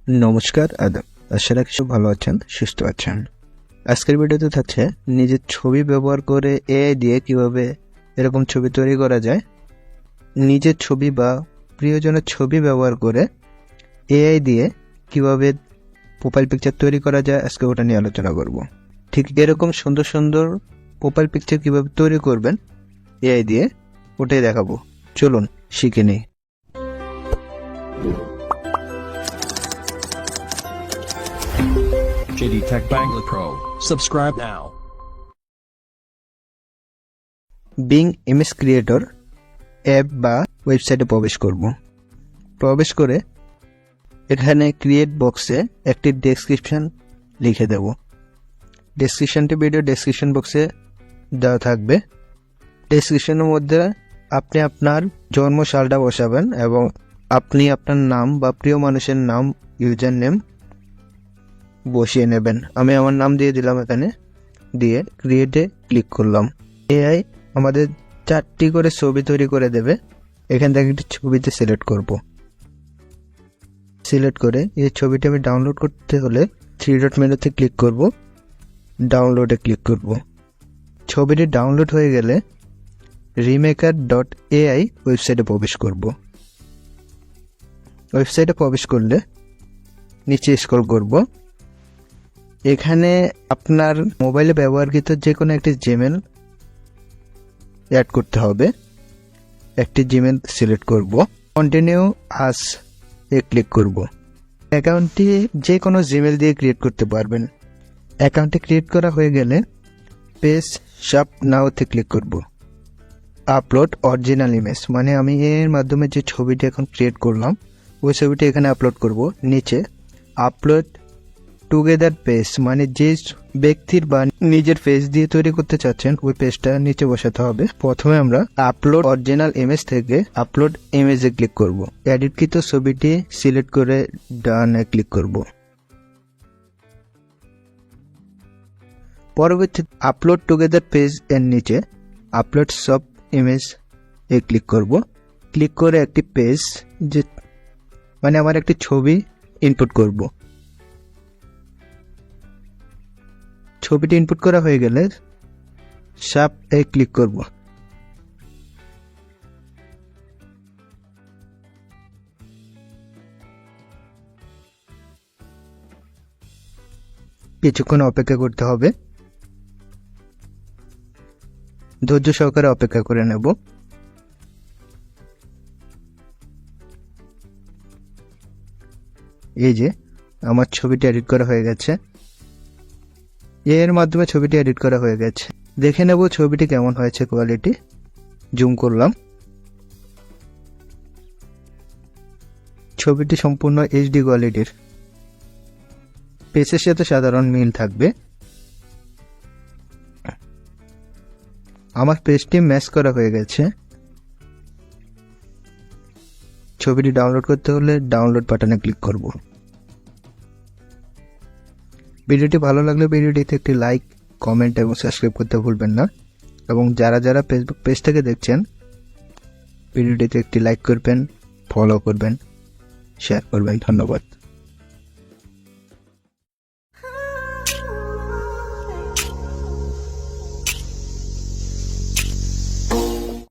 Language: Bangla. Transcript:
নমস্কার, আদাব। আশা রাখি সব ভালো আছেন, সুস্থ আছেন। আজকের ভিডিওতে থাকছে নিজের ছবি ব্যবহার করে এআই দিয়ে কিভাবে এরকম ছবি তৈরি করা যায়। নিজের ছবি বা প্রিয়জনের ছবি ব্যবহার করে এআই দিয়ে কিভাবে প্রোফাইল পিকচার তৈরি করা যায়, আজকে ওটা নিয়ে আলোচনা করব। ঠিক এরকম সুন্দর সুন্দর প্রোফাইল পিকচার কিভাবে তৈরি করবেন এআই দিয়ে, ওটাই দেখাবো। চলুন শিখে নিই। JOYDEY Tech Bangla Pro. Subscribe now. Being image creator app বা ওয়েবসাইটে প্রবেশ করে এখানে ক্রিয়েট বক্সে একটি ডেসক্রিপশন লিখে দেব। ডেসক্রিপশনটি ভিডিও ডেসক্রিপশন বক্সে দেওয়া থাকবে। ডেসক্রিপশনের মধ্যে আপনি আপনার জন্ম সালটা বসাবেন এবং আপনি আপনার নাম বা প্রিয় মানুষের নাম, ইউজার নেম বসিয়ে নেবেন। আমি আমার নাম দিয়ে দিলাম, এখানে দিয়ে ক্রিয়েটে ক্লিক করলাম। এআই আমাদের 4টি করে ছবি তৈরি করে দেবে। এখান থেকে একটি ছবিতে সিলেক্ট করব। সিলেক্ট করে এই ছবিটি আমি ডাউনলোড করতে হলে 3 ডট মেনুতে ক্লিক করব, ডাউনলোডে ক্লিক করব। ছবিটি ডাউনলোড হয়ে গেলে রিমেকার.ai ওয়েবসাইটে প্রবেশ করব। ওয়েবসাইটে প্রবেশ করলে নিচে স্ক্রল করব। এখানে আপনার মোবাইলে ব্যবহারকৃত যে কোনো একটি জিমেল অ্যাড করতে হবে। একটি জিমেল সিলেক্ট করব, কন্টিনিউ আস এ ক্লিক করব। অ্যাকাউন্টটি যে কোনো জিমেল দিয়ে ক্রিয়েট করতে পারবেন। অ্যাকাউন্টটি ক্রিয়েট করা হয়ে গেলে পেজ শপ নাওতে ক্লিক করব। আপলোড অরিজিনাল ইমেজ, মানে আমি এর মাধ্যমে যে ছবিটি এখন ক্রিয়েট করলাম ওই ছবিটি এখানে আপলোড করব। নিচে আপলোড টুগেদার পেজ, মানে যে ব্যক্তির বা নিজের পেজ দিয়ে তৈরি করতে চাচ্ছেন ওই পেজটা নিচে বসাতে হবে। প্রথমে আমরা আপলোড অরিজিনাল ইমেজ থেকে আপলোড ইমেজে ক্লিক করব। এডিটকৃত ছবিটি সিলেক্ট করে ডানে ক্লিক করব। পরবর্তীতে আপলোড টুগেদার পেজ এর নিচে আপলোড সব ইমেজ এ ক্লিক করব। ক্লিক করে একটি পেজ, যে মানে আমার একটি ছবি ইনপুট করব। ছবিটি ইনপুট করা হয়ে গেলে শার্প এ ক্লিক করব। কিছুক্ষণ অপেক্ষা করতে হবে, ধৈর্য সহকারে অপেক্ষা করে নেব। এই যে আমার ছবিটি এডিট করা হয়ে গেছে। এর মাধ্যমে ছবিটি এডিট করা হয়ে গেছে। দেখে নেব ছবিটি কেমন হয়েছে, কোয়ালিটি। জুম করলাম। ছবিটি সম্পূর্ণ এইচডি কোয়ালিটির। পেজের সাথে সাধারণ মিল থাকবে। আমার পেজটি ম্যাচ করা হয়ে গেছে। ছবিটি ডাউনলোড করতে হলে ডাউনলোড বাটনে ক্লিক করব। ভিডিওটি ভালো লাগলে ভিডিওটিতে একটি লাইক, কমেন্ট এবং সাবস্ক্রাইব করতে ভুলবেন না। এবং যারা ফেসবুক পেজ থেকে দেখছেন ভিডিওটিতে একটি লাইক করবেন, ফলো করবেন, শেয়ার করবেন। ধন্যবাদ।